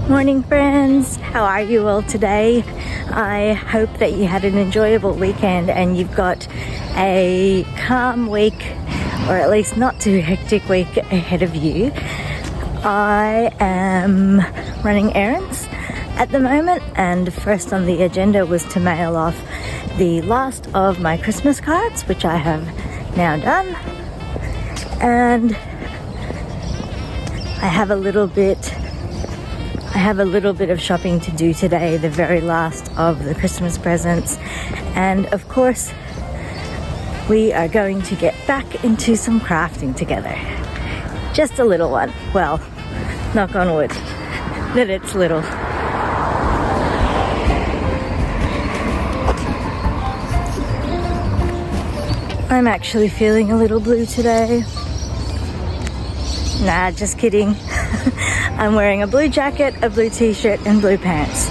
Morning friends, how are you all today? I hope that you had an enjoyable weekend and you've got a calm week, or at least not too hectic week ahead of you. I am running errands at the moment, and first on the agenda was to mail off the last of my Christmas cards, which I have now done, and I have a little bit of shopping to do today, the very last of the Christmas presents, and of course we are going to get back into some crafting together. Just a little one. Well, knock on wood that it's little. I'm actually feeling a little blue today. Nah, just kidding. I'm wearing a blue jacket, a blue t-shirt, and blue pants.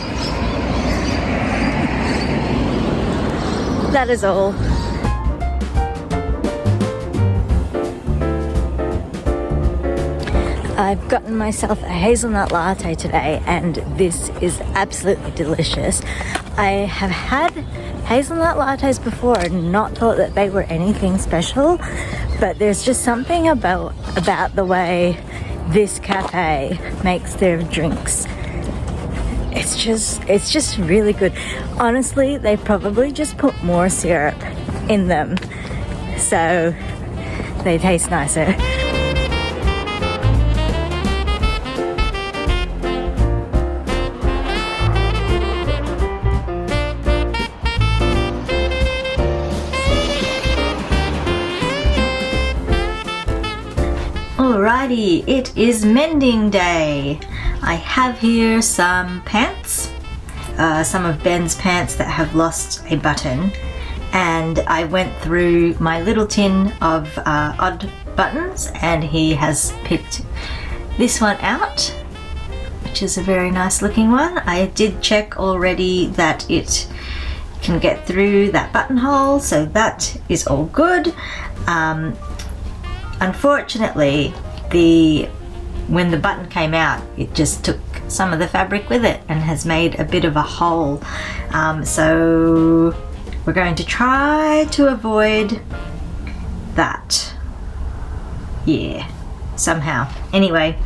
That is all. I've gotten myself a hazelnut latte today, and this is absolutely delicious. I have had hazelnut lattes before and not thought that they were anything special, but there's just something about the way this cafe makes their drinks. It's just really good. Honestly, they probably just put more syrup in them, so they taste nicer. Alrighty, it is mending day. I have here some pants, some of Ben's pants that have lost a button, and I went through my little tin of odd buttons, and he has picked this one out, which is a very nice looking one. I did check already that it can get through that buttonhole, so that is all good. Unfortunately, when the button came out, it just took some of the fabric with it and has made a bit of a hole. So we're going to try to avoid that. Yeah, somehow. Anyway,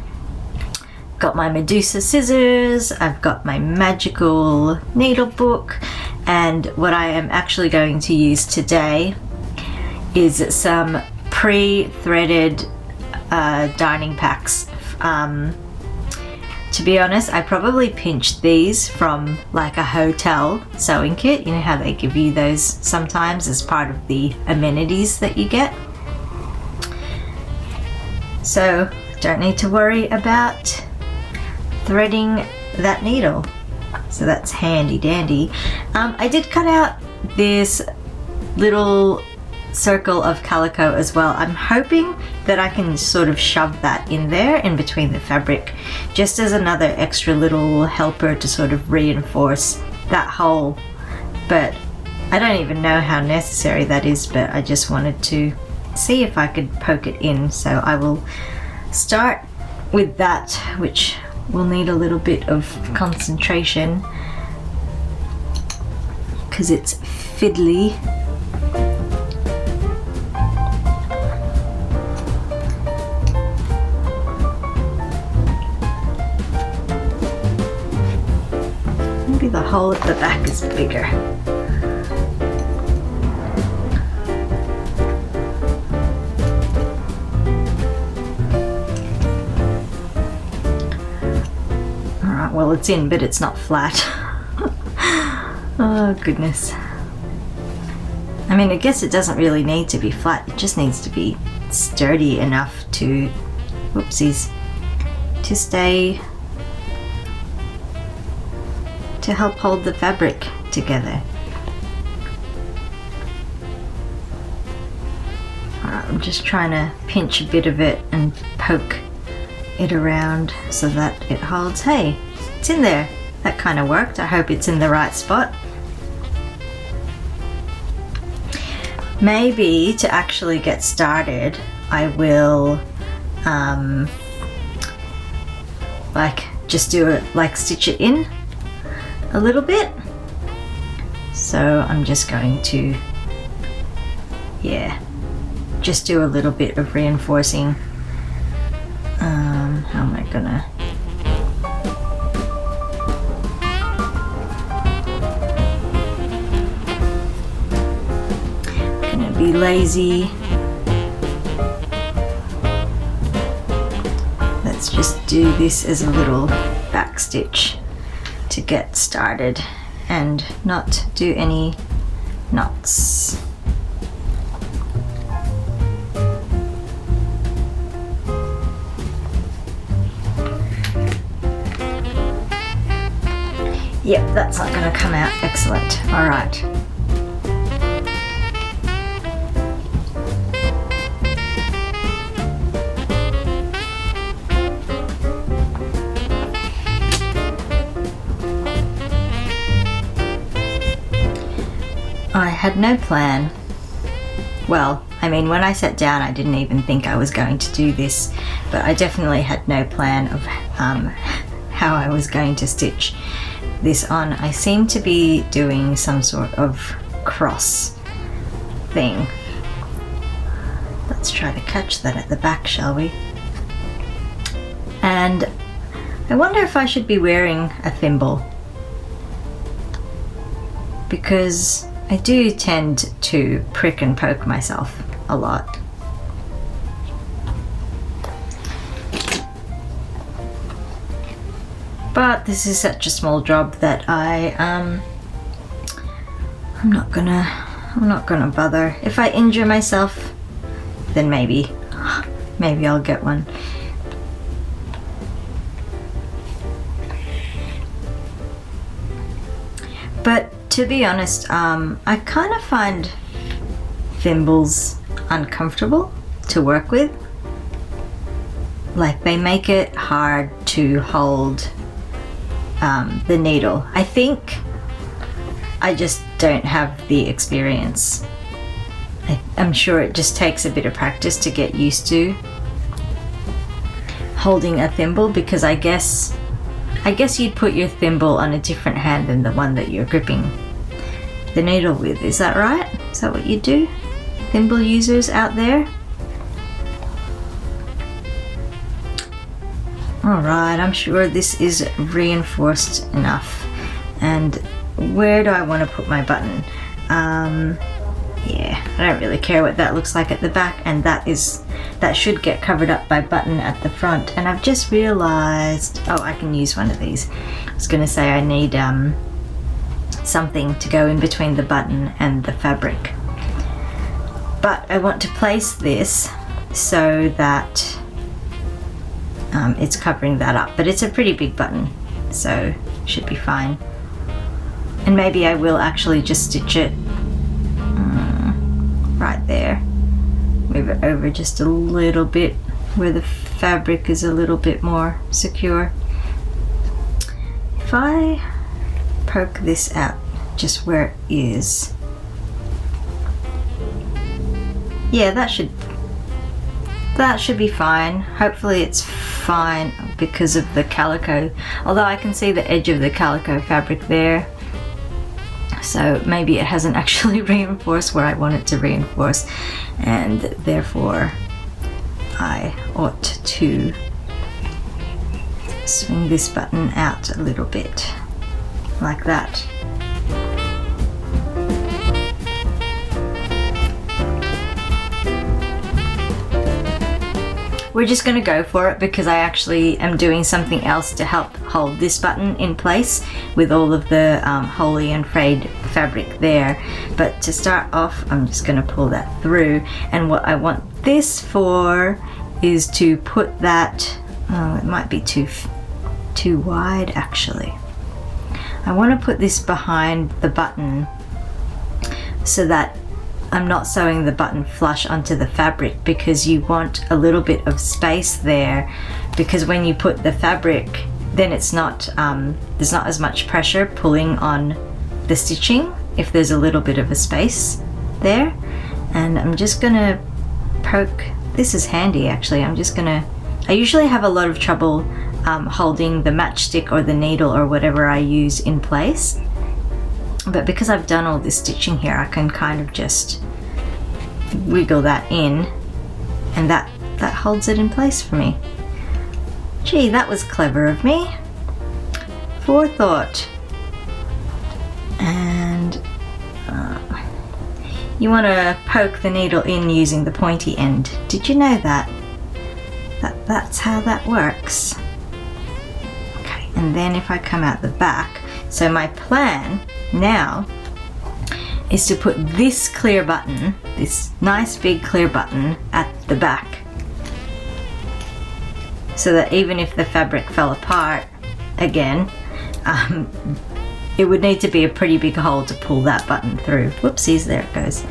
got my Medusa scissors, I've got my magical needle book, and what I am actually going to use today is some pre-threaded darning packs. To be honest, I probably pinched these from like a hotel sewing kit. You know how they give you those sometimes as part of the amenities that you get. So don't need to worry about threading that needle. So that's handy dandy. I did cut out this little circle of calico as well. I'm hoping that I can sort of shove that in there in between the fabric, just as another extra little helper to sort of reinforce that hole. But I don't even know how necessary that is, but I just wanted to see if I could poke it in. So I will start with that, which will need a little bit of concentration because it's fiddly. The hole at the back is bigger. Alright, well it's in, but it's not flat. Oh goodness. I mean, I guess it doesn't really need to be flat, it just needs to be sturdy enough to, whoopsies, to stay, to help hold the fabric together. Alright, I'm just trying to pinch a bit of it and poke it around so that it holds. Hey, it's in there. That kind of worked. I hope it's in the right spot. Maybe to actually get started, I will like just do it, like stitch it in a little bit. So I'm just going to, yeah, just do a little bit of reinforcing. How am I gonna? Gonna be lazy. Let's just do this as a little back stitch to get started and not do any knots. Yep, that's not going to come out. Excellent. All right. I had no plan. Well, I mean, when I sat down, I didn't even think I was going to do this, but I definitely had no plan of how I was going to stitch this on. I seem to be doing some sort of cross thing. Let's try to catch that at the back, shall we? And I wonder if I should be wearing a thimble, because I do tend to prick and poke myself a lot. But this is such a small job that I'm not gonna bother. If I injure myself, then maybe I'll get one. But to be honest, I kind of find thimbles uncomfortable to work with. Like, they make it hard to hold the needle. I think I just don't have the experience. I'm sure it just takes a bit of practice to get used to holding a thimble, because I guess you'd put your thimble on a different hand than the one that you're gripping the needle with. Is that right? Is that what you do? Thimble users out there? Alright, I'm sure this is reinforced enough. And where do I want to put my button? Yeah, I don't really care what that looks like at the back, and that should get covered up by button at the front. And I've just realized, oh, I can use one of these. I was going to say I need something to go in between the button and the fabric. But I want to place this so that it's covering that up. But it's a pretty big button, so should be fine. And maybe I will actually just stitch it right there. Move it over just a little bit where the fabric is a little bit more secure. If I poke this out just where it is, yeah, that should be fine. Hopefully it's fine because of the calico, although I can see the edge of the calico fabric there. So maybe it hasn't actually reinforced where I want it to reinforce, and therefore I ought to swing this button out a little bit, like that. We're just going to go for it because I actually am doing something else to help hold this button in place with all of the holey and frayed fabric there. But to start off, I'm just going to pull that through, and what I want this for is to put that, oh, it might be too wide actually. I want to put this behind the button so that I'm not sewing the button flush onto the fabric, because you want a little bit of space there, because when you put the fabric, then it's not there's not as much pressure pulling on the stitching if there's a little bit of a space there. And I'm just gonna poke, this is handy actually, I usually have a lot of trouble holding the matchstick or the needle or whatever I use in place. But because I've done all this stitching here, I can kind of just wiggle that in, and that holds it in place for me. Gee, that was clever of me. Forethought. And you want to poke the needle in using the pointy end. Did you know that? That's how that works. Okay, and then if I come out the back, so my plan now is to put this clear button, this nice big clear button at the back, so that even if the fabric fell apart again, it would need to be a pretty big hole to pull that button through. Whoopsies, there it goes.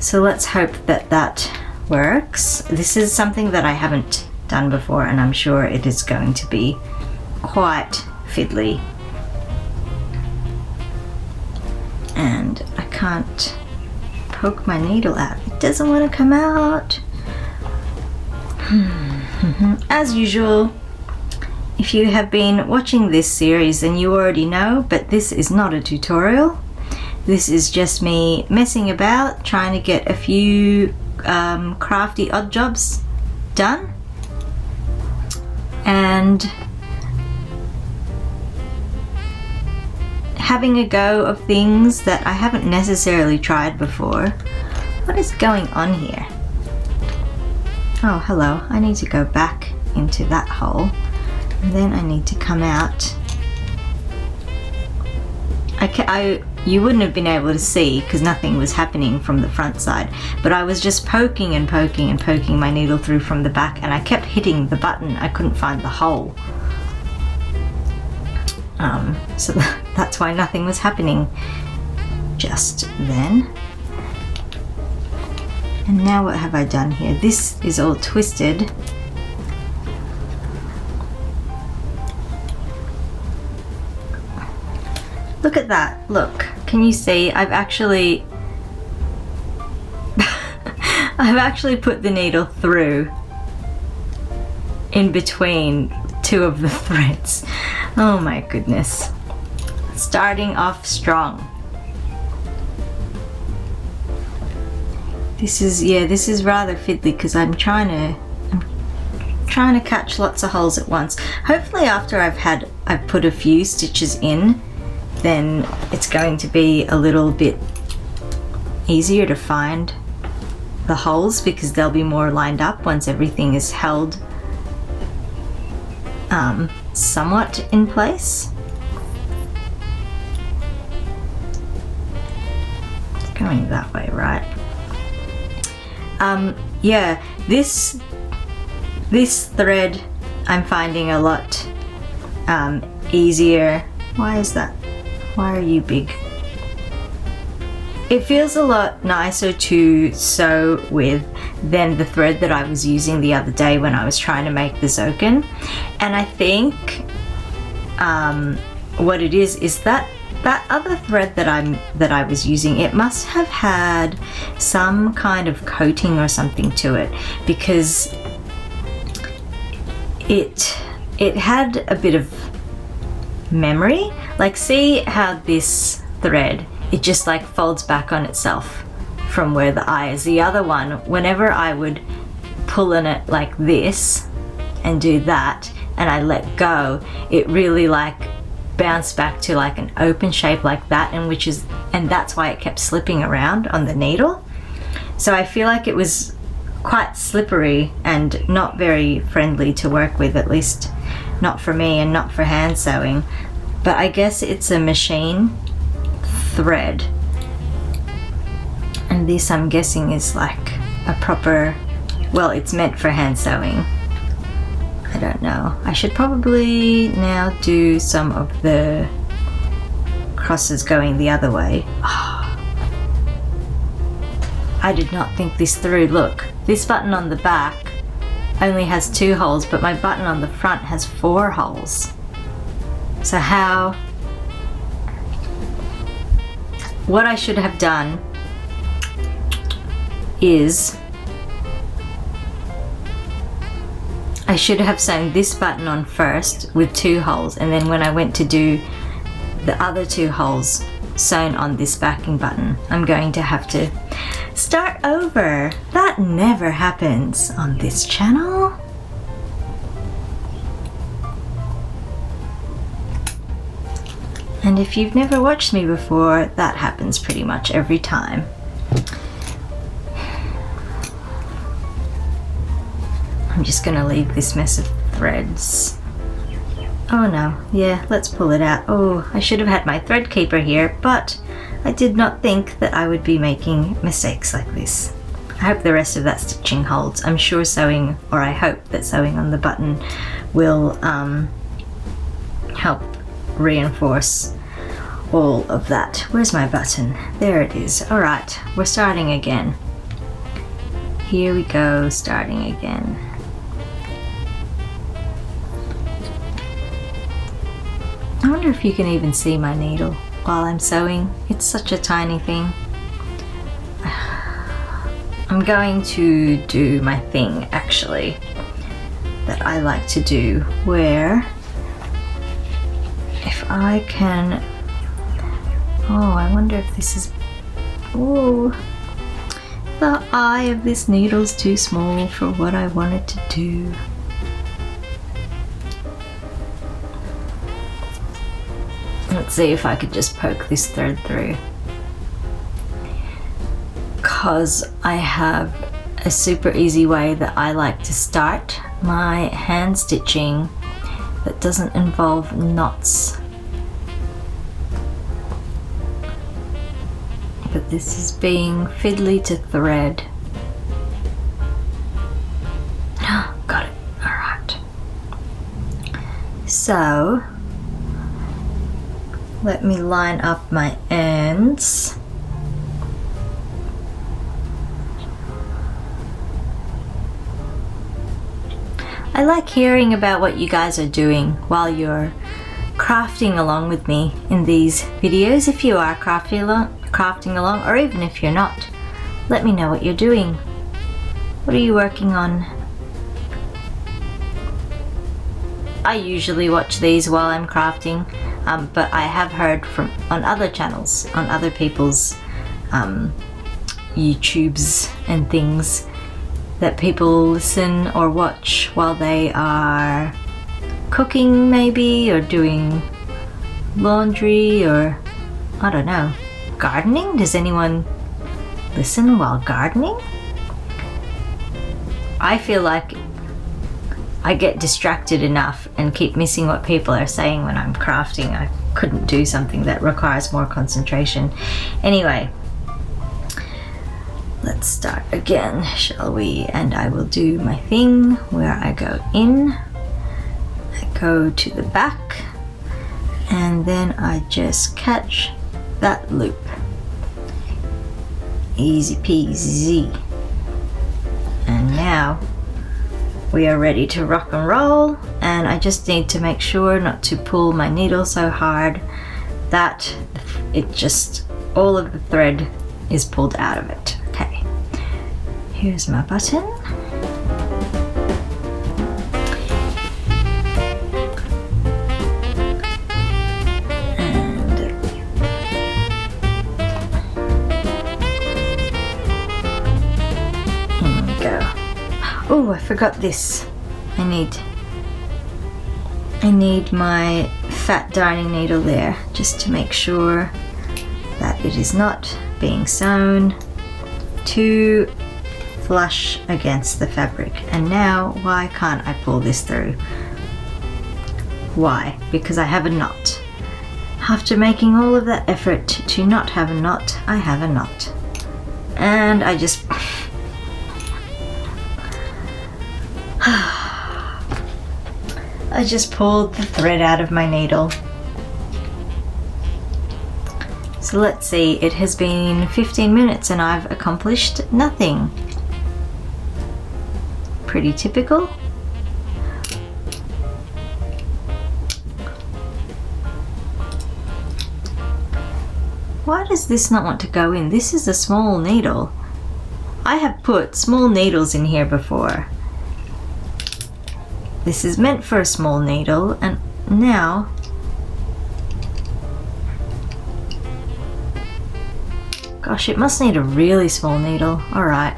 So let's hope that that works. This is something that I haven't done before, and I'm sure it is going to be quite fiddly. And I can't poke my needle out. It doesn't want to come out. As usual, if you have been watching this series, then you already know, but this is not a tutorial. This is just me messing about, trying to get a few crafty odd jobs done, and having a go of things that I haven't necessarily tried before. What is going on here? Oh, hello. I need to go back into that hole, and then I need to come out. You wouldn't have been able to see because nothing was happening from the front side, but I was just poking and poking and poking my needle through from the back, and I kept hitting the button. I couldn't find the hole. So that's why nothing was happening just then. And now what have I done here? This is all twisted. Look at that, look. Can you see? I've actually put the needle through in between two of the threads. Oh my goodness. Starting off strong. This is rather fiddly because I'm trying to catch lots of holes at once. Hopefully after I've put a few stitches in, then it's going to be a little bit easier to find the holes because they'll be more lined up once everything is held somewhat in place. It's going that way, right? Yeah, this thread I'm finding a lot easier. Why is that? Why are you big? It feels a lot nicer to sew with than the thread that I was using the other day when I was trying to make the zoken. And I think what it is that other thread that I was using, it must have had some kind of coating or something to it, because it had a bit of memory. Like, see how this thread, it just like folds back on itself from where the eye is. The other one, whenever I would pull in it like this and do that and I let go, it really like bounced back to like an open shape like that, and that's why it kept slipping around on the needle. So I feel like it was quite slippery and not very friendly to work with, at least not for me and not for hand sewing. But I guess it's a machine thread, and this I'm guessing is like a proper, well, it's meant for hand sewing. I don't know. I should probably now do some of the crosses going the other way. Oh, I did not think this through. Look, this button on the back only has 2 holes, but my button on the front has 4 holes. So what I should have done I should have sewn this button on first with 2 holes, and then when I went to do the other 2 holes sewn on this backing button, I'm going to have to start over. That never happens on this channel. And if you've never watched me before, that happens pretty much every time. I'm just gonna leave this mess of threads. Oh no, yeah, let's pull it out. Oh, I should have had my thread keeper here, but I did not think that I would be making mistakes like this. I hope the rest of that stitching holds. I'm sure sewing, or I hope that sewing on the button will help reinforce all of that. Where's my button? There it is. All right, we're starting again. Here we go, starting again. I wonder if you can even see my needle while I'm sewing. It's such a tiny thing. I'm going to do my thing actually that I like to do, where if I can, oh, I wonder if this is, oh, the eye of this needle's too small for what I wanted to do. Let's see if I could just poke this thread through, because I have a super easy way that I like to start my hand stitching that doesn't involve knots. But this is being fiddly to thread. Got it. Alright. So let me line up my ends. I like hearing about what you guys are doing while you're crafting along with me in these videos. If you are crafting along, or even if you're not, let me know what you're doing. What are you working on? I usually watch these while I'm crafting, but I have heard from on other channels, on other people's YouTubes and things, that people listen or watch while they are cooking maybe, or doing laundry, or I don't know, gardening. Does anyone listen while gardening? I feel like I get distracted enough and keep missing what people are saying when I'm crafting. I couldn't do something that requires more concentration. Anyway, let's start again, shall we? And I will do my thing where I go in, I go to the back, and then I just catch that loop. Easy peasy. And now we are ready to rock and roll, and I just need to make sure not to pull my needle so hard that it just, all of the thread is pulled out of it. Okay, here's my button. Oh, I forgot this. I need my fat darning needle there, just to make sure that it is not being sewn too flush against the fabric. And now, why can't I pull this through? Why? Because I have a knot. After making all of that effort to not have a knot, I have a knot. And I just I just pulled the thread out of my needle. So let's see, it has been 15 minutes and I've accomplished nothing. Pretty typical. Why does this not want to go in? This is a small needle. I have put small needles in here before. this is meant for a small needle, and now gosh, it must need a really small needle. Alright,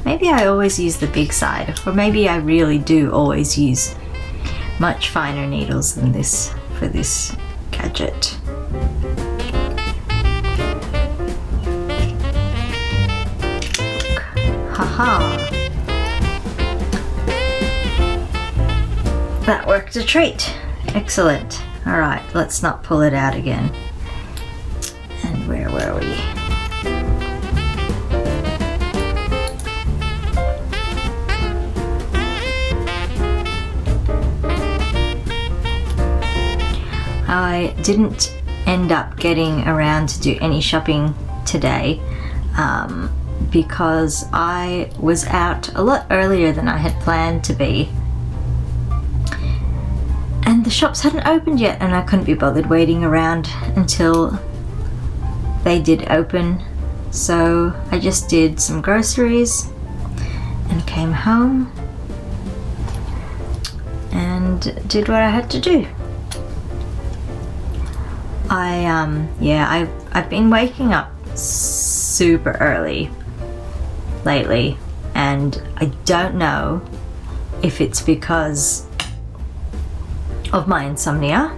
maybe I always use the big side, or maybe I really do always use much finer needles than this for this gadget. Haha! That worked a treat. Excellent. Alright, let's not pull it out again. And where were we? I didn't end up getting around to do any shopping today because I was out a lot earlier than I had planned to be, and the shops hadn't opened yet, and I couldn't be bothered waiting around until they did open. So I just did some groceries and came home and did what I had to do. I've been waking up super early lately, and I don't know if it's because of my insomnia,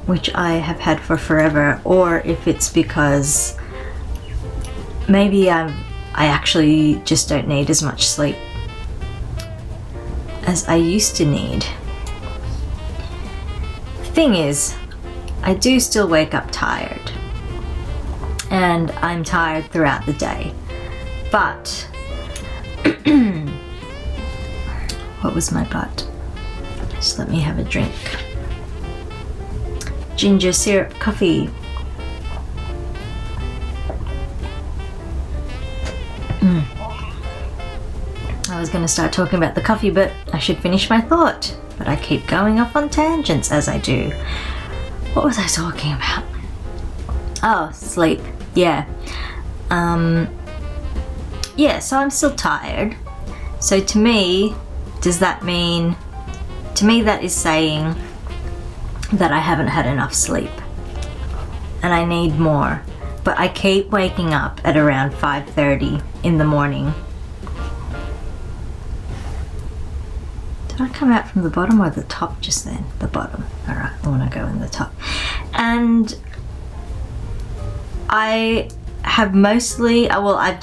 which I have had for forever, or if it's because maybe I actually just don't need as much sleep as I used to need. The thing is, I do still wake up tired, and I'm tired throughout the day, but what was my but? Just let me have a drink. Ginger syrup coffee. I was going to start talking about the coffee, but I should finish my thought. But I keep going off on tangents as I do. What was I talking about? Oh, sleep. Yeah. Yeah, so I'm still tired. So to me, does that mean... To me, that is saying that I haven't had enough sleep. And I need more. But I keep waking up at around 5:30 in the morning. Did I come out from the bottom or the top just then? The bottom. Alright, I want to go in the top. And I have mostly, well, I've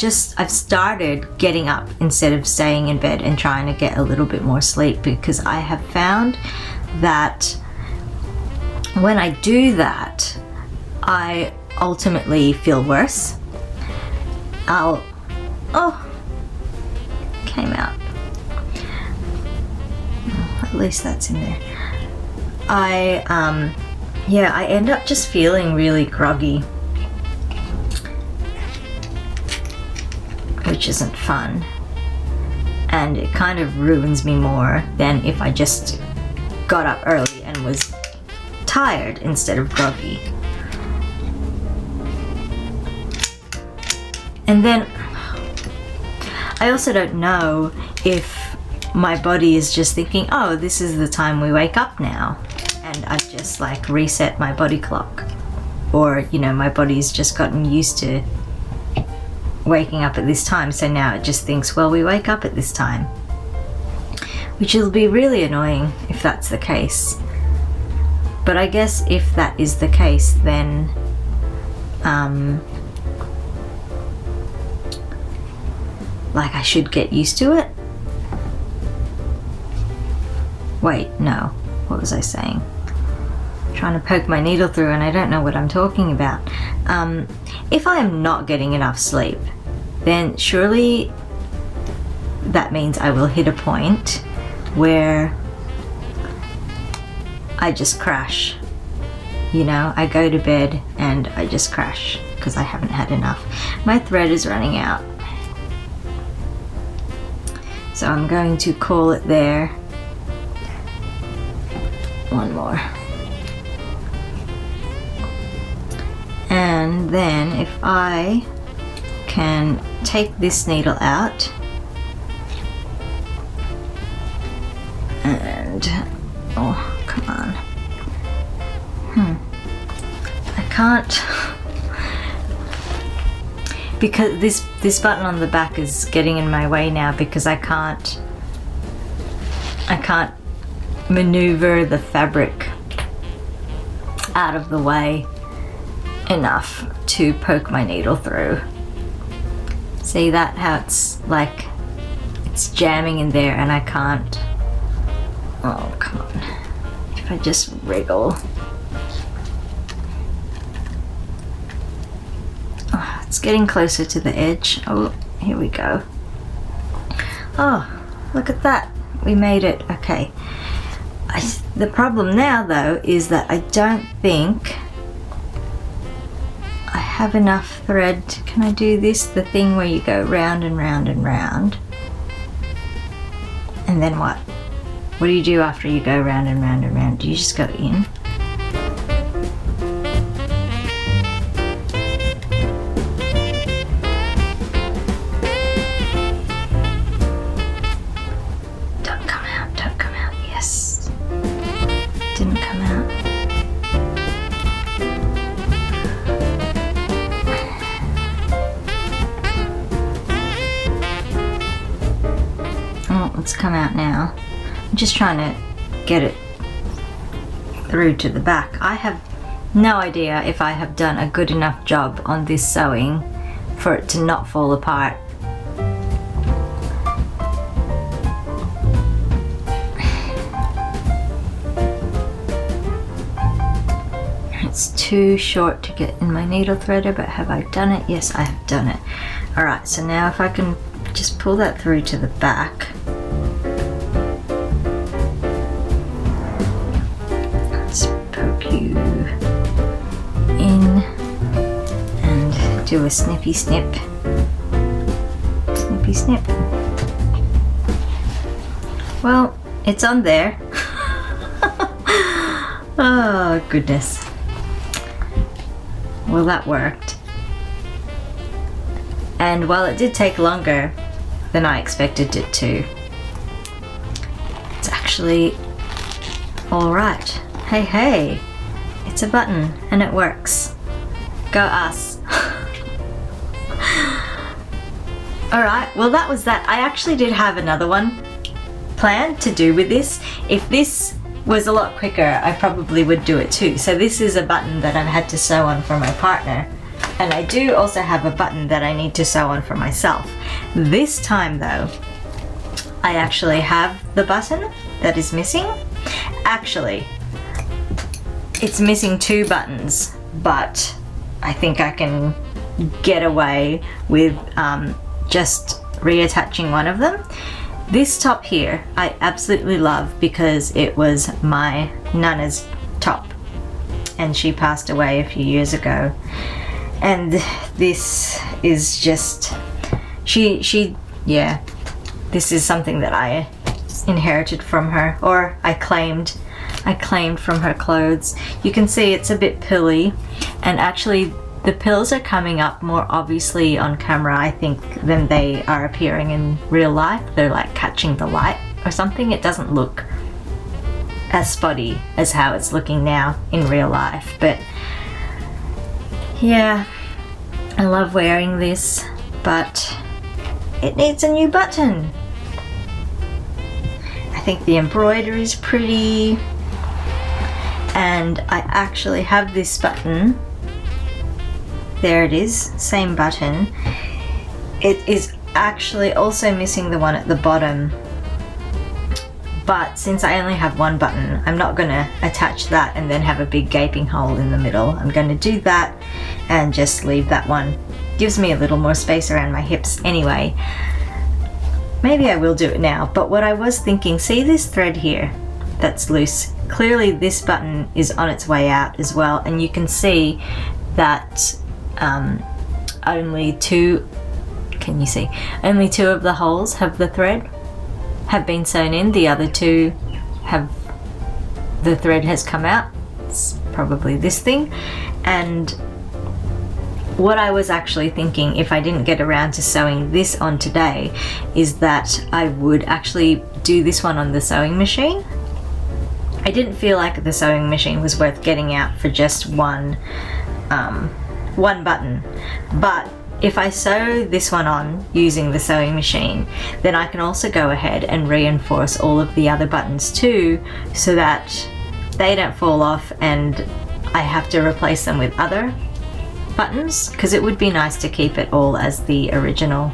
started getting up instead of staying in bed and trying to get a little bit more sleep, because I have found that when I do that, I ultimately feel worse. Came out. At least that's in there. I end up just feeling really groggy, which isn't fun, and it kind of ruins me more than if I just got up early and was tired instead of groggy. And then I also don't know if my body is just thinking, oh, this is the time we wake up now, and I've just like reset my body clock, or my body's just gotten used to waking up at this time, so now it just thinks, well, we wake up at this time, which will be really annoying if that's the case. But I guess if that is the case, then like I should get used to it. Wait, no, what was I saying? I'm trying to poke my needle through and I don't know what I'm talking about. If I am not getting enough sleep, then surely that means I will hit a point where I just crash. I go to bed and I just crash because I haven't had enough. My thread is running out, so I'm going to call it there. One more. And then if I can take this needle out, And, oh, come on. I can't, because this button on the back is getting in my way now, because I can't maneuver the fabric out of the way enough to poke my needle through. See that, how it's like it's jamming in there and I can't. Oh, come on. If I just wriggle. Oh, it's getting closer to the edge. Oh, here we go. Oh, look at that. We made it. Okay. The problem now though is that I don't think I have enough thread. Can I do this? The thing where you go round and round and round. And then what? What do you do after you go round and round and round? Do you just go in? Don't come out, don't come out. Yes. Didn't come out. Oh, it's come out now. I'm just trying to get it through to the back. I have no idea if I have done a good enough job on this sewing for it to not fall apart. It's too short to get in my needle threader, but have I done it? Yes, I have done it. Alright, so now if I can just pull that through to the back. Let's poke you in and do a snippy snip. Snippy snip. Well, it's on there. Oh, goodness. Well, that worked. And while it did take longer than I expected it to, it's actually all right. Hey, hey, it's a button and it works. Go us. All right, well that was that. I actually did have another one planned to do with this. If this was a lot quicker, I probably would do it too. So this is a button that I've had to sew on for my partner. And I do also have a button that I need to sew on for myself. This time though, I actually have the button that is missing. Actually, it's missing two buttons, but I think I can get away with just reattaching one of them. This top here, I absolutely love because it was my Nana's top and she passed away a few years ago. And this is just, yeah, this is something that I inherited from her, or I claimed from her clothes. You can see it's a bit pilly, and actually the pills are coming up more obviously on camera, I think, than they are appearing in real life. They're like catching the light or something. It doesn't look as spotty as how it's looking now in real life, but yeah, I love wearing this, but it needs a new button. I think the embroidery is pretty, and I actually have this button. There it is, same button. It is actually also missing the one at the bottom, but since I only have one button, I'm not going to attach that and then have a big gaping hole in the middle. I'm going to do that and just leave that one. Gives me a little more space around my hips anyway. Maybe I will do it now, but what I was thinking, see this thread here that's loose? Clearly this button is on its way out as well, and you can see that only two, can you see? Only two of the holes have the thread, have been sewn in. The other two have, the thread has come out. It's probably this thing, and what I was actually thinking, if I didn't get around to sewing this on today, is that I would actually do this one on the sewing machine. I didn't feel like the sewing machine was worth getting out for just one button, but if I sew this one on using the sewing machine, then I can also go ahead and reinforce all of the other buttons too, so that they don't fall off and I have to replace them with other buttons, because it would be nice to keep it all as the original.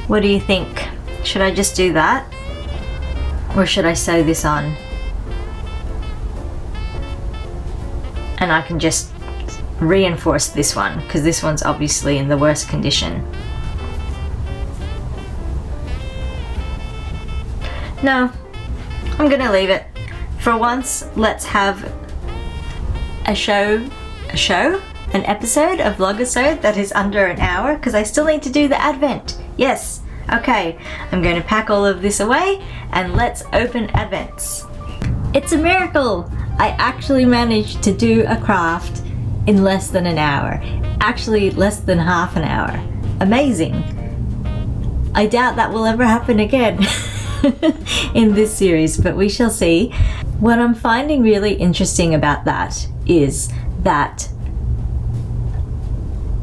What do you think? Should I just do that? Or should I sew this on? And I can just reinforce this one, because this one's obviously in the worst condition. No, I'm gonna leave it. For once, let's have an episode, a vlogisode that is under an hour, because I still need to do the advent. Yes, okay, I'm going to pack all of this away and let's open advents. It's a miracle! I actually managed to do a craft in less than an hour. Actually, less than half an hour. Amazing. I doubt that will ever happen again in this series, but we shall see. What I'm finding really interesting about that is that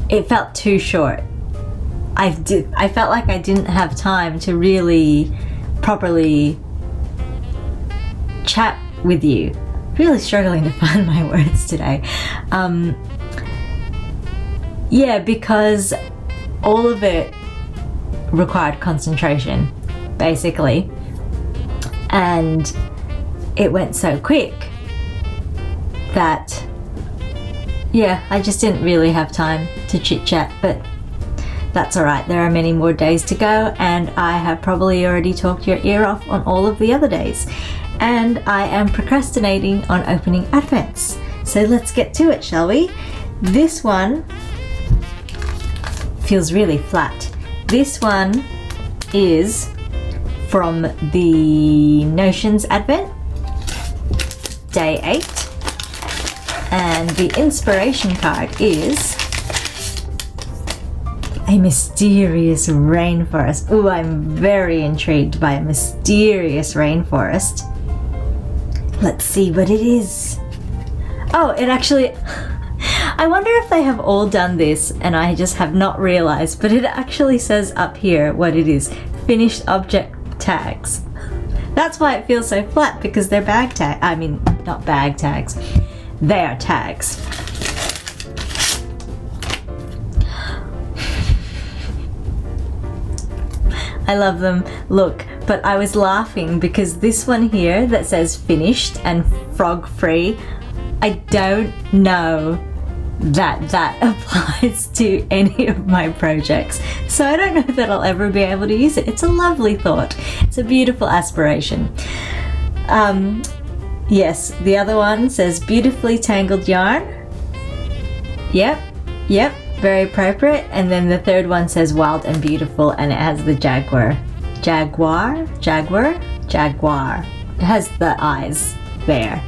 it felt too short. I felt like I didn't have time to really properly chat with you. Really struggling to find my words today. Yeah, because all of it required concentration, basically, and it went so quick that, yeah, I just didn't really have time to chit chat, but that's alright. There are many more days to go, and I have probably already talked your ear off on all of the other days, and I am procrastinating on opening advents. So let's get to it, shall we? This one feels really flat. This one is from the Notions Advent, day 8, and the inspiration card is a mysterious rainforest. Ooh, I'm very intrigued by a mysterious rainforest. Let's see what it is. Oh, it actually... I wonder if they have all done this and I just have not realized, but it actually says up here what it is. Finished object tags. That's why it feels so flat, because they're bag tags. I mean, not bag tags. They are tags. I love them. Look, but I was laughing because this one here that says finished and frog free, I don't know that applies to any of my projects. So I don't know that I'll ever be able to use it. It's a lovely thought. It's a beautiful aspiration. Yes, the other one says beautifully tangled yarn. Yep, very appropriate. And then the third one says wild and beautiful, and it has the jaguar. It has the eyes there.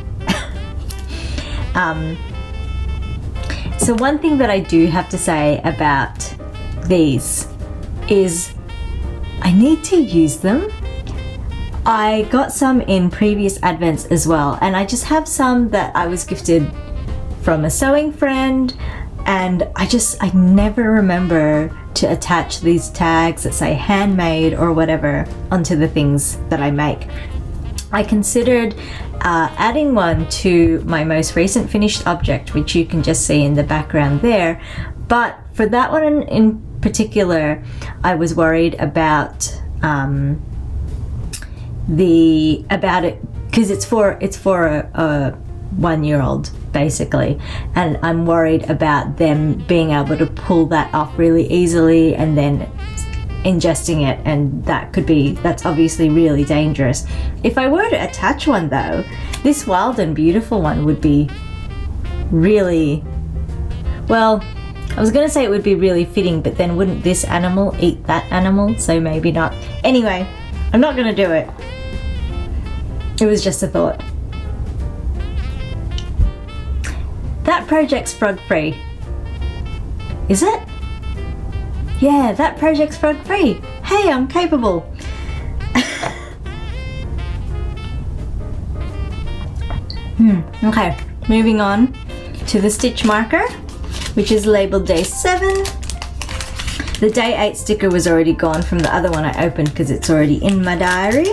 So one thing that I do have to say about these is I need to use them. I got some in previous advents as well, and I just have some that I was gifted from a sewing friend, and I never remember to attach these tags that say handmade or whatever onto the things that I make. I considered adding one to my most recent finished object, which you can just see in the background there, but for that one in particular, I was worried about it because it's for a 1-year-old basically, and I'm worried about them being able to pull that off really easily and then ingesting it, and that's obviously really dangerous. If I were to attach one though, this wild and beautiful one would be really, well, I was gonna say it would be really fitting, but then wouldn't this animal eat that animal? So maybe not. Anyway, I'm not gonna do it. It was just a thought. That project's frog free. Is it? Yeah, that project's frog free. Hey, I'm capable. Okay, moving on to the stitch marker, which is labeled day 7. The day 8 sticker was already gone from the other one I opened because it's already in my diary.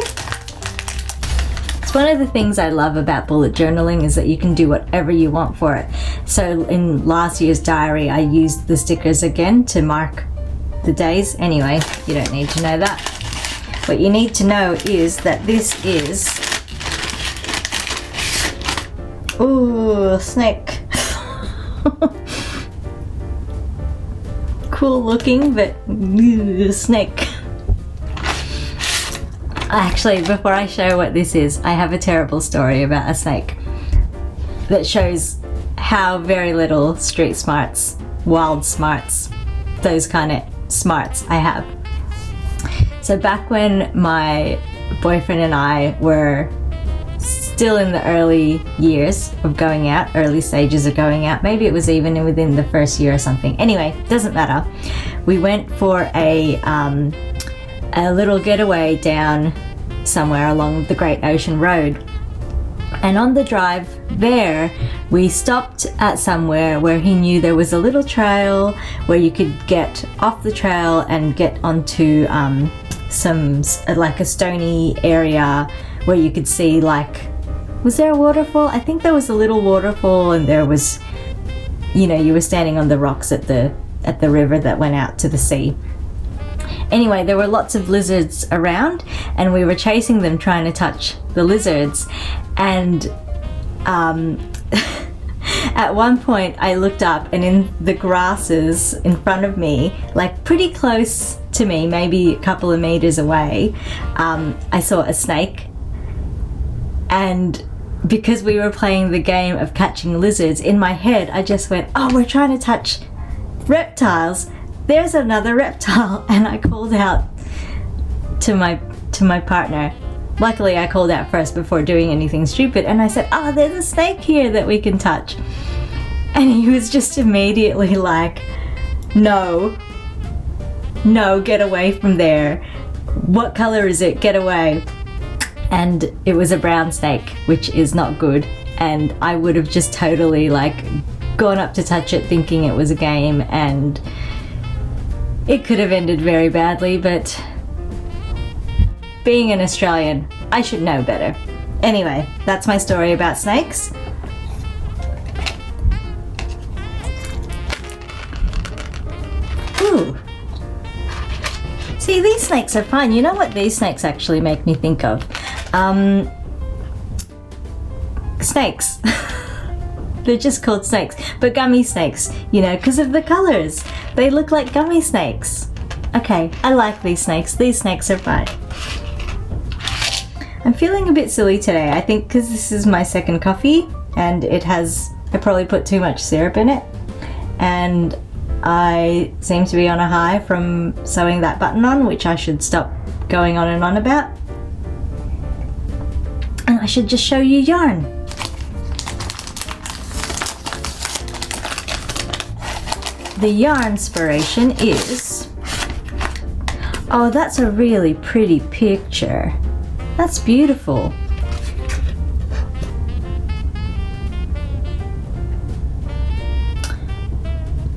It's one of the things I love about bullet journaling is that you can do whatever you want for it. So in last year's diary, I used the stickers again to mark the days. Anyway, you don't need to know that. What you need to know is that this is... Ooh, snake. Cool looking, but snake. Actually, before I show what this is, I have a terrible story about a snake that shows how very little street smarts, wild smarts, those kind of smarts I have. So back when my boyfriend and I were still in the early years of going out, early stages of going out, maybe it was even within the first year or something. Anyway, doesn't matter. We went for a little getaway down somewhere along the Great Ocean Road. And on the drive there, we stopped at somewhere where he knew there was a little trail where you could get off the trail and get onto some, like a stony area where you could see, like, was there a waterfall? I think there was a little waterfall, and there was, you know, you were standing on the rocks at the river that went out to the sea. Anyway, there were lots of lizards around, and we were chasing them, trying to touch the lizards. And at one point I looked up, and in the grasses in front of me, like pretty close to me, maybe a couple of meters away, I saw a snake. And because we were playing the game of catching lizards, in my head I just went, oh, we're trying to touch reptiles, there's another reptile. And I called out to my partner. Luckily I called out first before doing anything stupid, and I said, oh, there's a snake here that we can touch. And he was just immediately like, no, get away from there. What color is it? Get away. And it was a brown snake, which is not good. And I would have just totally like gone up to touch it thinking it was a game, and it could have ended very badly, but being an Australian, I should know better. Anyway, that's my story about snakes. Ooh. See, these snakes are fun. You know what these snakes actually make me think of? Snakes. They're just called snakes, but gummy snakes, you know, because of the colors. They look like gummy snakes. Okay, I like these snakes. These snakes are fun. I'm feeling a bit silly today, I think because this is my second coffee, and I probably put too much syrup in it, and I seem to be on a high from sewing that button on, which I should stop going on and on about. And I should just show you yarn. The yarn inspiration is... Oh, that's a really pretty picture. That's beautiful.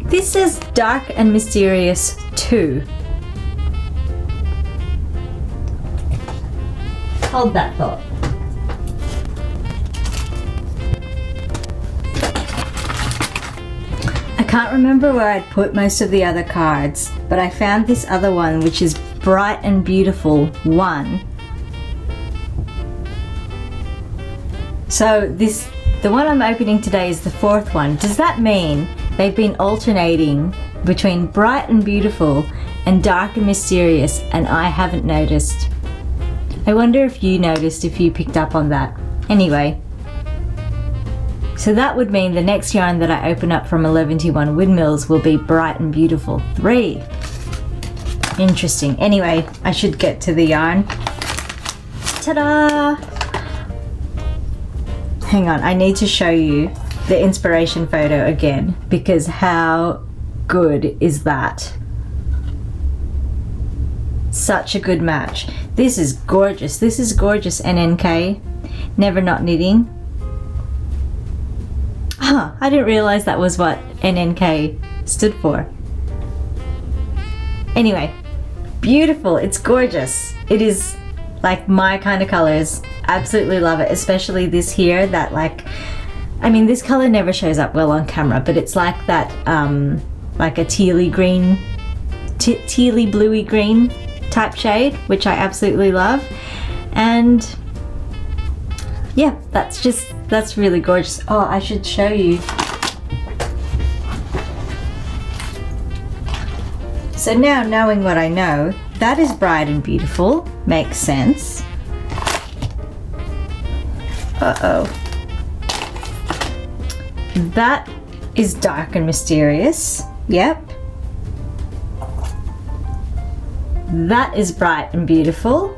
This says Dark and Mysterious 2. Hold that thought. I can't remember where I'd put most of the other cards, but I found this other one, which is Bright and Beautiful 1. So the one I'm opening today is the 4th one. Does that mean they've been alternating between Bright and Beautiful and Dark and Mysterious, and I haven't noticed? I wonder if you noticed, if you picked up on that. Anyway, so that would mean the next yarn that I open up from EleventyOne Windmills will be Bright and Beautiful 3. Interesting. Anyway, I should get to the yarn. Ta-da! Hang on, I need to show you the inspiration photo again, because how good is that? Such a good match. This is gorgeous. This is gorgeous, NNK. Never Not Knitting. Huh, I didn't realize that was what NNK stood for. Anyway, beautiful. It's gorgeous. It is like my kind of colors. Absolutely love it, especially this here, that like, I mean, this color never shows up well on camera, but it's like that, like a tealy green, tealy bluey green type shade, which I absolutely love. And yeah, that's really gorgeous. Oh, I should show you. So now, knowing what I know, that is Bright and Beautiful. Makes sense. Uh-oh. That is Dark and Mysterious. Yep. That is Bright and Beautiful.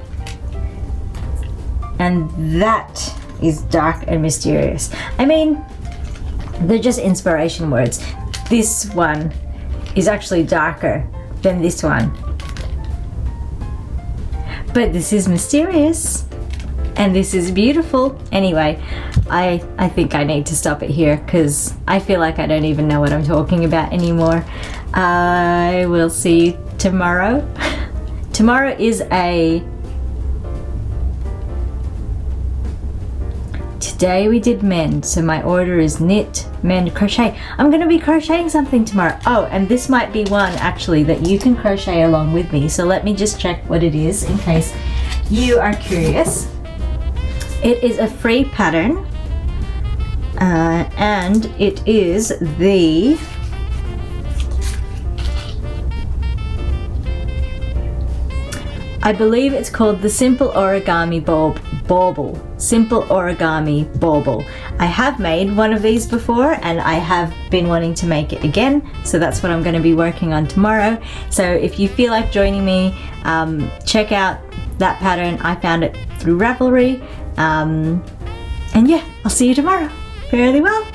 And that is Dark and Mysterious. I mean, they're just inspiration words. This one is actually darker than this one. But this is mysterious. And this is beautiful. Anyway, I think I need to stop it here because I feel like I don't even know what I'm talking about anymore. I will see you tomorrow. Tomorrow is today we did mend, so my order is knit, mend, crochet. I'm going to be crocheting something tomorrow. Oh, and this might be one actually that you can crochet along with me. So let me just check what it is in case you are curious. It is a free pattern, and it is the I believe it's called the Simple Origami Bauble. Simple Origami Bauble. I have made one of these before and I have been wanting to make it again, so that's what I'm going to be working on tomorrow. So if you feel like joining me, check out that pattern. I found it through Ravelry. And yeah, I'll see you tomorrow. Fairly well.